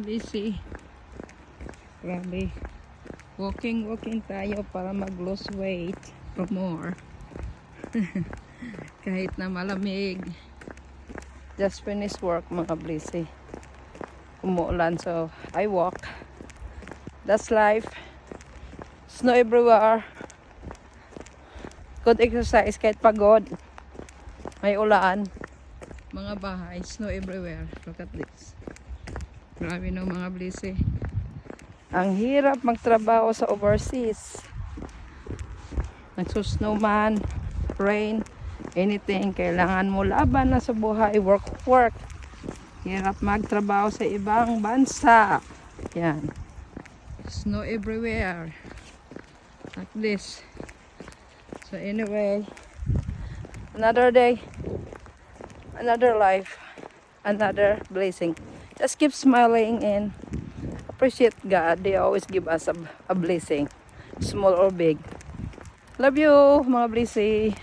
Blissy. Grabe. Walking tayo para mag-lose weight or more. Kahit na malamig. Just finished work mga Blissy. Umuulan so I walk. That's life. Snow everywhere. Good exercise kahit pagod. May ulan. Mga bahay, snow everywhere. Look at this. Grabe no mga Blissy. Ang hirap magtrabaho sa overseas. Nagsusnowman, rain, anything. Kailangan mo laban na sa buhay. Work. Hirap magtrabaho sa ibang bansa. Yan. Snow everywhere. Like this. So anyway, another day, another life, another blessing. Just keep smiling and appreciate God. They always give us a blessing, small or big. Love you, mga blessing.